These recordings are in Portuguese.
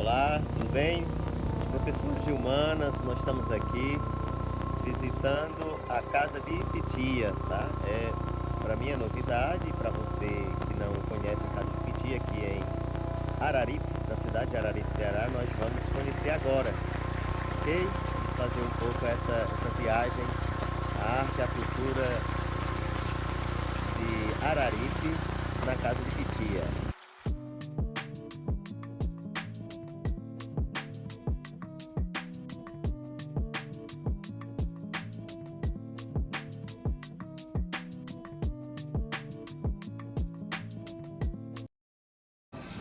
Olá, tudo bem? Professores de Humanas, nós estamos aqui visitando a casa de Pitia, tá? Para mim é novidade, para você que não conhece a casa de Pitia, aqui em Araripe, na cidade de Araripe, Ceará, nós vamos conhecer agora, ok? Vamos fazer um pouco essa viagem, a arte e a cultura de Araripe, na casa de Pitia.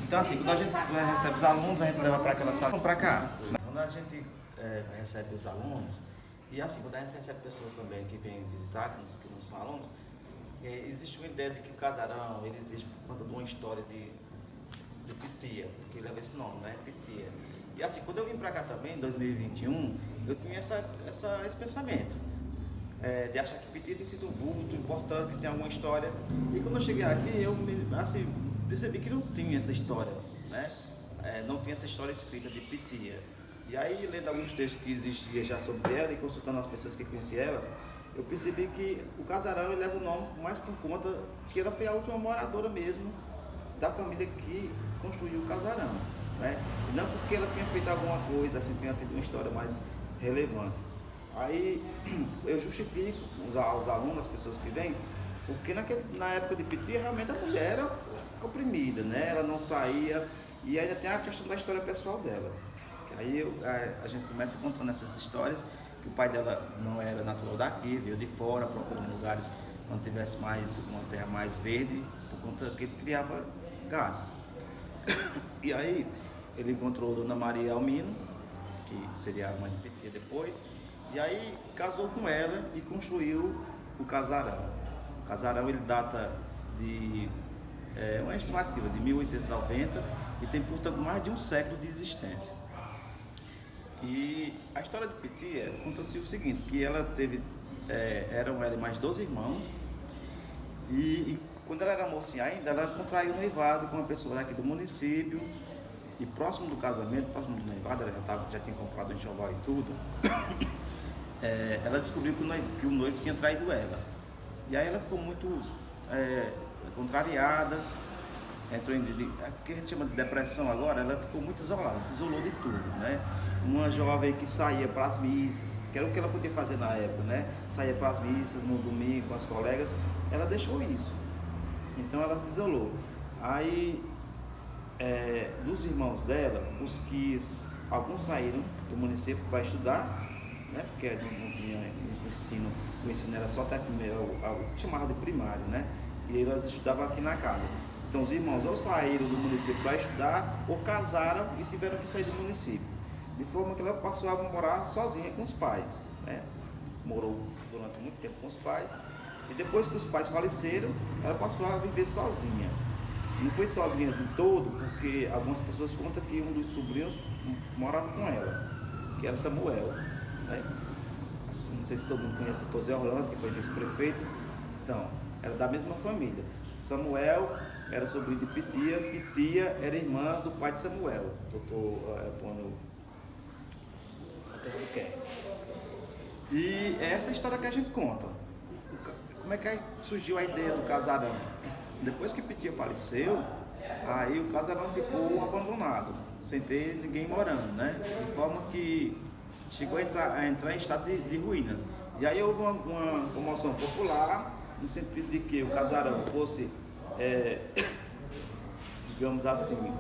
Então assim, quando a gente recebe os alunos, a gente leva para aquela sala, para cá. Quando a gente recebe os alunos, e assim, quando a gente recebe pessoas também que vêm visitar, que não são alunos, existe uma ideia de que o casarão, ele existe por conta de uma história de Pitia, que leva esse nome, né, Pitia. E assim, quando eu vim para cá também, em 2021, eu tinha esse pensamento. De achar que Pitia tem sido um vulto importante, que tem alguma história. E quando eu cheguei aqui, eu percebi que não tinha essa história, né? Não tinha essa história escrita de Pitia. E aí, lendo alguns textos que existiam já sobre ela e consultando as pessoas que conheciam ela, eu percebi que o casarão ele leva o nome mais por conta que ela foi a última moradora mesmo da família que construiu o casarão, né? Não porque ela tenha feito alguma coisa, assim, tenha tido uma história mais relevante. Aí eu justifico os alunos, as pessoas que vêm, porque na época de Pitia realmente a mulher era oprimida, né? Ela não saía, e ainda tem a questão da história pessoal dela. Aí a gente começa contando essas histórias, que o pai dela não era natural daqui, veio de fora, procurando lugares onde tivesse uma terra mais verde, por conta que ele criava gados. E aí ele encontrou Dona Maria Almino, que seria a mãe de Pitia depois, e aí casou com ela e construiu o casarão. O casarão ele data de uma estimativa de 1890 e tem, portanto, mais de um século de existência. E a história de Pitia conta-se o seguinte, que ela teve, eram ela e mais 12 irmãos, e quando ela era mocinha ainda, ela contraiu um noivado com uma pessoa aqui do município, e próximo do casamento, próximo do noivado, ela já tinha comprado o enxoval e tudo, ela descobriu que o noivo tinha traído ela. E aí ela ficou muito contrariada, entrou o que a gente chama de depressão agora, ela ficou muito isolada, se isolou de tudo, né? Uma jovem que saía para as missas, que era o que ela podia fazer na época, né? Saía para as missas no domingo com as colegas, ela deixou isso. Então ela se isolou. Aí, dos irmãos dela, alguns saíram do município para estudar, né? Porque não tinha ensino, o ensino era só até primeiro, chamava de primário, né? E elas estudavam aqui na casa. Então os irmãos ou saíram do município para estudar, ou casaram e tiveram que sair do município. De forma que ela passou a morar sozinha com os pais, né? Morou durante muito tempo com os pais. E depois que os pais faleceram, ela passou a viver sozinha. Não foi sozinha de todo, porque algumas pessoas contam que um dos sobrinhos morava com ela, que era Samuel, né? Não sei se todo mundo conhece o Dr. Zé Orlando, que foi vice-prefeito. Então, era da mesma família. Samuel era sobrinho de Pitia, Pitia era irmã do pai de Samuel, Dr. Antônio Albuquerque. E essa é a história que a gente conta. Como é que surgiu a ideia do casarão? Depois que Pitia faleceu, aí o casarão ficou abandonado, sem ter ninguém morando, né? De forma que chegou a entrar em estado de ruínas. E aí houve uma comoção popular, no sentido de que o casarão fosse, digamos assim,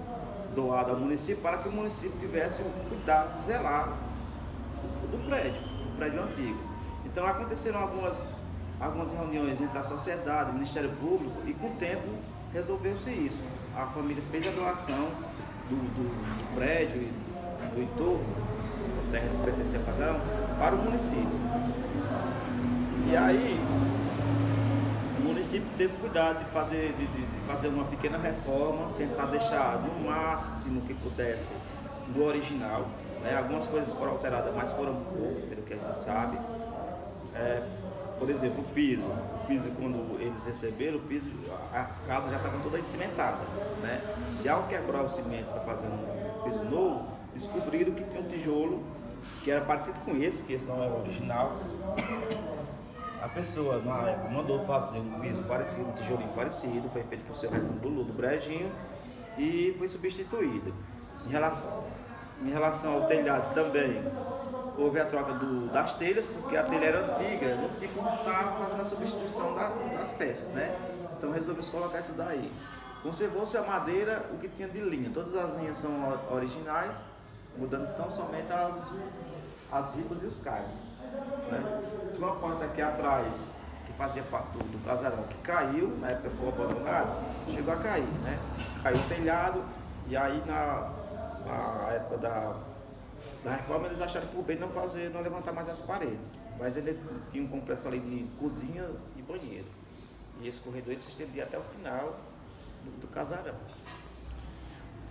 doado ao município, para que o município tivesse o cuidado de zelar do prédio antigo. Então aconteceram algumas reuniões entre a sociedade, o Ministério Público, e com o tempo resolveu-se isso. A família fez a doação do prédio e do entorno, o terreno que pertencia ao casarão, para o município. E aí o município teve cuidado de fazer uma pequena reforma, tentar deixar no máximo que pudesse do original, né? Algumas coisas foram alteradas, mas foram poucas, pelo que a gente sabe. Por exemplo, o piso, quando eles receberam o piso, as casas já estavam todas cimentadas, né? E ao quebrar o cimento para fazer piso novo, descobriram que tinha um tijolo que era parecido com esse, que esse não era o original. A pessoa, na época, mandou fazer um piso parecido, um tijolinho parecido, foi feito por seu Raimundo Lulu do Brejinho e foi substituído. Em relação ao telhado também, houve a troca das telhas, porque a telha era antiga, não tinha como estar fazendo a substituição das peças, né? Então resolveu colocar isso daí. Conservou-se a madeira, o que tinha de linha. Todas as linhas são originais, mudando tão somente as ribas e os caibos, né? Tinha uma porta aqui atrás, que fazia parte do casarão, que caiu, na época ficou abandonado, chegou a cair, né? Caiu o telhado, e aí na época da reforma eles acharam por bem não levantar mais as paredes. Mas ele tinha um complexo ali de cozinha e banheiro. E esse corredor ele se estendia até o final do casarão.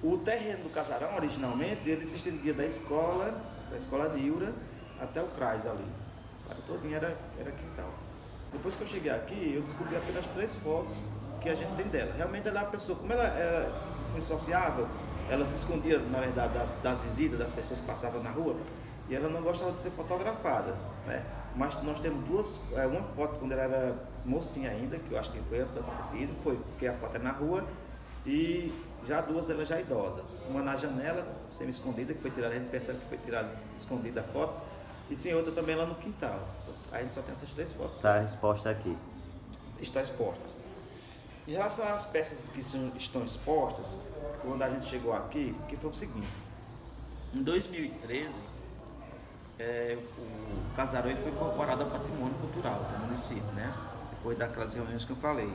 O terreno do casarão, originalmente, ele se estendia da escola Niura até o CRAS ali. Sabe, todinho era quintal. Depois que eu cheguei aqui, eu descobri apenas 3 fotos que a gente tem dela. Realmente ela é uma pessoa, como ela era insociável, ela se escondia, na verdade, das visitas, das pessoas que passavam na rua, e ela não gostava de ser fotografada, né? Mas nós temos uma foto quando ela era mocinha ainda, que eu acho que foi antes do acontecido, porque a foto é na rua, e já 2 ela já é idosa. Uma na janela, semi-escondida, que foi tirada, a gente percebe que foi tirada escondida a foto, e tem outra também lá no quintal. A gente só tem essas 3 fotos. Está exposta aqui. Está expostas. Em relação às peças que estão expostas, quando a gente chegou aqui, que foi o seguinte: em 2013, o casarão ele foi incorporado ao patrimônio cultural do município, né? Depois daquelas reuniões que eu falei.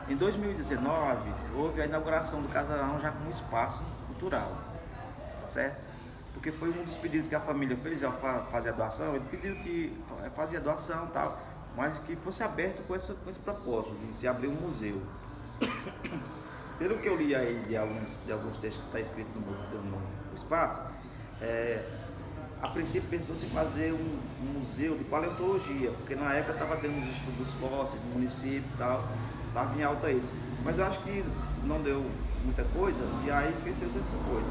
Em 2019, houve a inauguração do casarão já como espaço cultural, tá certo? Porque foi um dos pedidos que a família fez ao fazer a doação. Ele pediu que fazia doação e tal, mas que fosse aberto com esse propósito de se abrir um museu. Pelo que eu li aí de alguns textos que está escrito no espaço, a princípio pensou-se fazer um museu de paleontologia, porque na época estava tendo os estudos fósseis no município e tal, estava em alta isso. Mas eu acho que não deu muita coisa e aí esqueceu-se essa coisa.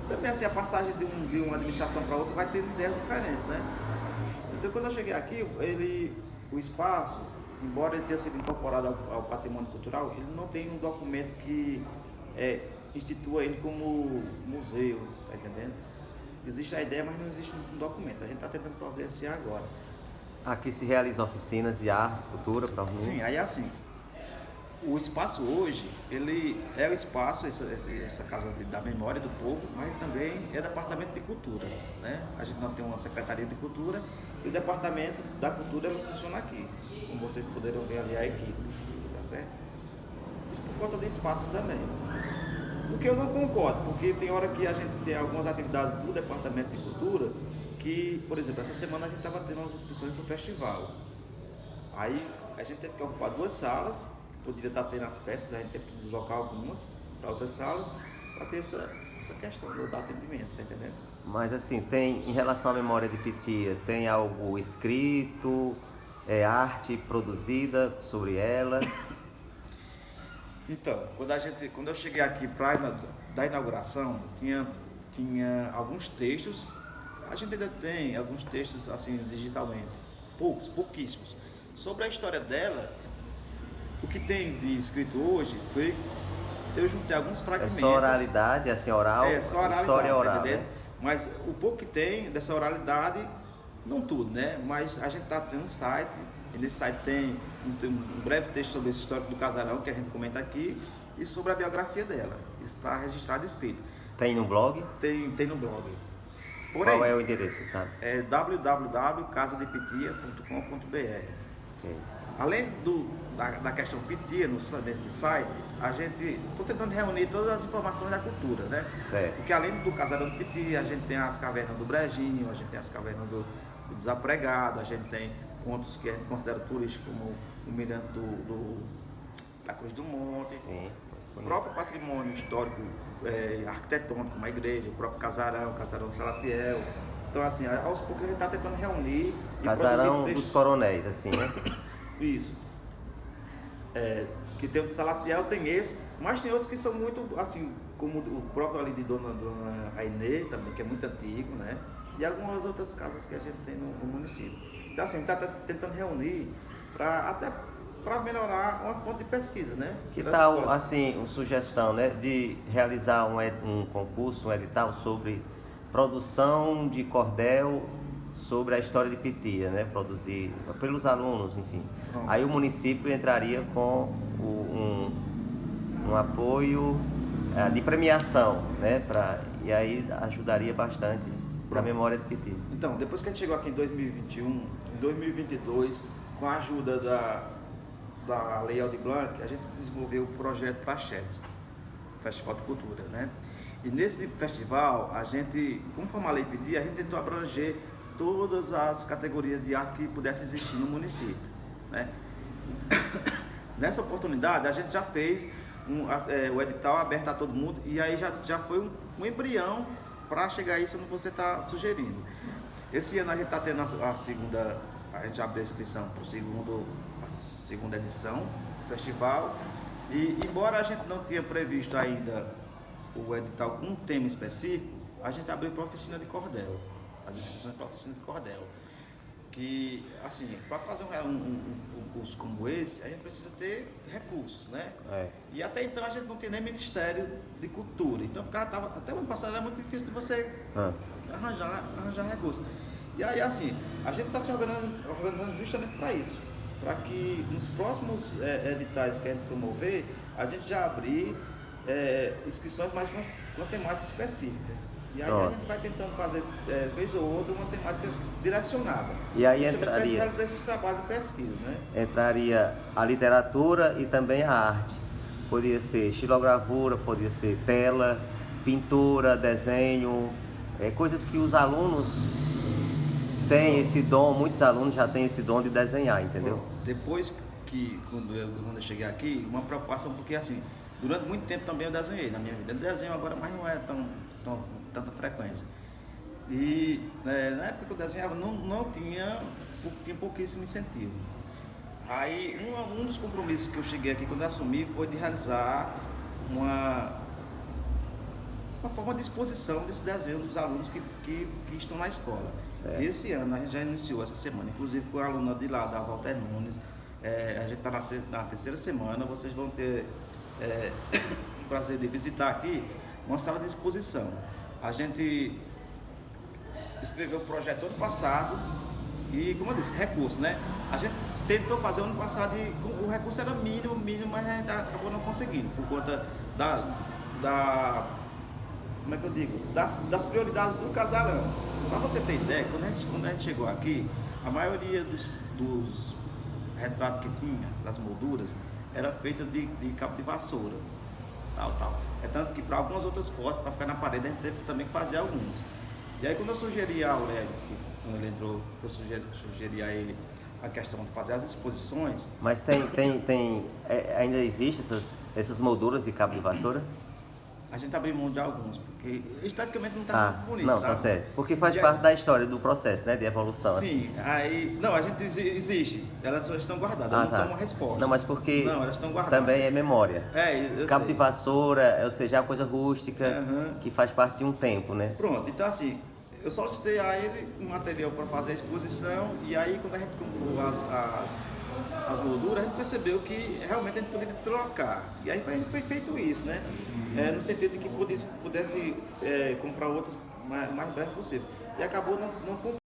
Também assim, a passagem de uma administração para outra vai ter ideias diferentes, né? Então quando eu cheguei aqui, o espaço, embora ele tenha sido incorporado ao patrimônio cultural, ele não tem um documento que institua ele como museu, tá entendendo? Existe a ideia, mas não existe um documento. A gente está tentando providenciar agora. Aqui se realizam oficinas de arte, cultura para os Sim, aí é assim. O espaço hoje, ele é o espaço, essa casa da memória do povo, mas também é departamento de cultura, né? A gente não tem uma secretaria de cultura e o departamento da cultura ele funciona aqui, como vocês poderão ver ali a equipe, tá certo? Isso por falta de espaço também. O que eu não concordo, porque tem hora que a gente tem algumas atividades do departamento de cultura que, por exemplo, essa semana a gente estava tendo umas inscrições para o festival. Aí a gente teve que ocupar 2 salas, poderia estar tendo as peças, a gente teve que deslocar algumas para outras salas para ter essa questão do atendimento, tá entendendo? Mas assim, em relação à memória de Pitia, tem algo escrito, arte produzida sobre ela? Então, quando eu cheguei aqui da inauguração, tinha alguns textos, a gente ainda tem alguns textos assim digitalmente, pouquíssimos. Sobre a história dela, o que tem de escrito hoje eu juntei alguns fragmentos. É só oralidade, assim, oral? Só oralidade, história oral, tá entendendo? né? Mas o pouco que tem dessa oralidade, não tudo, né? Mas a gente tendo um site, e nesse site tem um breve texto sobre esse histórico do casarão, que a gente comenta aqui, e sobre a biografia dela. Está registrado e escrito. Tem no blog? Tem no blog. Qual é o endereço, sabe? É www.casadepitia.com.br. Okay. Além da questão Pitia nesse site, a gente está tentando reunir todas as informações da cultura, né? Certo. Porque além do casarão do Pitia, a gente tem as cavernas do Brejinho, a gente tem as cavernas do Desapregado, a gente tem pontos que a gente considera turísticos, como o mirante da Cruz do Monte. Sim. O próprio patrimônio histórico arquitetônico, como a igreja, o próprio casarão de Salatiel. Então, assim, aos poucos a gente está tentando reunir Casarão e dos Coronéis, assim, né? Isso. Que tem o de Salatiel, tem esse, mas tem outros que são muito, assim, como o próprio ali de Dona Ainê também, que é muito antigo, né? E algumas outras casas que a gente tem no município. Então assim, a gente está tentando reunir até para melhorar uma fonte de pesquisa, né? Que tal, assim, uma sugestão, né, de realizar um concurso, um edital sobre produção de cordel sobre a história de Pitia, né, produzir pelos alunos, enfim. Aí o município entraria com um apoio de premiação, né, e aí ajudaria bastante para a memória de Pitia. Então, depois que a gente chegou aqui em 2021, em 2022, com a ajuda da Lei Aldir Blanc, a gente desenvolveu o projeto Praxedes, Festival de Cultura, né? E nesse festival, a gente, conforme a lei pedia, a gente tentou abranger todas as categorias de arte que pudessem existir no município, né? Nessa oportunidade, a gente já fez o edital aberto a todo mundo, e aí já foi um embrião para chegar a isso que você está sugerindo. Esse ano a gente está tendo a gente abriu a inscrição para a segunda edição do festival, e embora a gente não tinha previsto ainda o edital com um tema específico, a gente abriu para a oficina de cordel, as inscrições para a oficina de cordel. Que, assim, para fazer um curso como esse, a gente precisa ter recursos, né? E até então a gente não tinha nem Ministério de Cultura, então até o ano passado era muito difícil de você arranjar recursos. E aí, assim, a gente está se organizando justamente para isso, para que nos próximos editais que a gente promover, a gente já abrir inscrições mais com temática específica. E aí a gente vai tentando fazer, vez ou outra, uma temática direcionada. E aí entraria realizar esses trabalhos de pesquisa, né? Entraria a literatura e também a arte. Poderia ser estilogravura, poderia ser tela, pintura, desenho, coisas que os alunos têm esse dom, muitos alunos já têm esse dom de desenhar, entendeu? Bom, depois quando eu cheguei aqui, uma preocupação, porque assim, durante muito tempo também eu desenhei na minha vida. Eu desenho agora, mas não é tanta frequência. E na época que eu desenhava tinha pouquíssimo incentivo. Aí um dos compromissos que eu cheguei aqui quando eu assumi foi de realizar uma forma de exposição desse desenho dos alunos que estão na escola. Certo. E esse ano a gente já iniciou essa semana, inclusive com a aluna de lá, da Walter Nunes. A gente está na terceira semana, vocês vão ter o prazer de visitar aqui uma sala de exposição. A gente escreveu o projeto ano passado e, como eu disse, recurso, né? A gente tentou fazer ano passado e o recurso era mínimo, mas a gente acabou não conseguindo, por conta como é que eu digo? Das prioridades do casarão. Para você ter ideia, quando a gente chegou aqui, a maioria dos retratos que tinha, das molduras, era feita de cabo de vassoura, tal. É tanto que para algumas outras fotos, para ficar na parede, a gente teve também que fazer alguns. E aí quando eu sugeri a Aurélio, quando ele entrou, eu sugeri a ele a questão de fazer as exposições. Mas ainda existem essas molduras de cabo de vassoura? A gente abriu mão de alguns, porque esteticamente não está muito bonito, não, sabe? Tá certo. Porque faz parte da história, do processo, né, de evolução. Sim, aí... Não, a gente existe. Elas só estão guardadas, não estão uma resposta. Não, mas porque não, elas estão guardadas. Também é memória. Cabo sei. De vassoura, ou seja, é uma coisa rústica, que faz parte de um tempo, né? Pronto, então assim, eu solicitei a ele um material para fazer a exposição, e aí quando a gente comprou as molduras, a gente percebeu que realmente a gente poderia trocar. E aí foi feito isso, né? No sentido de que pudesse comprar outras mais breve possível. E acabou não comprando.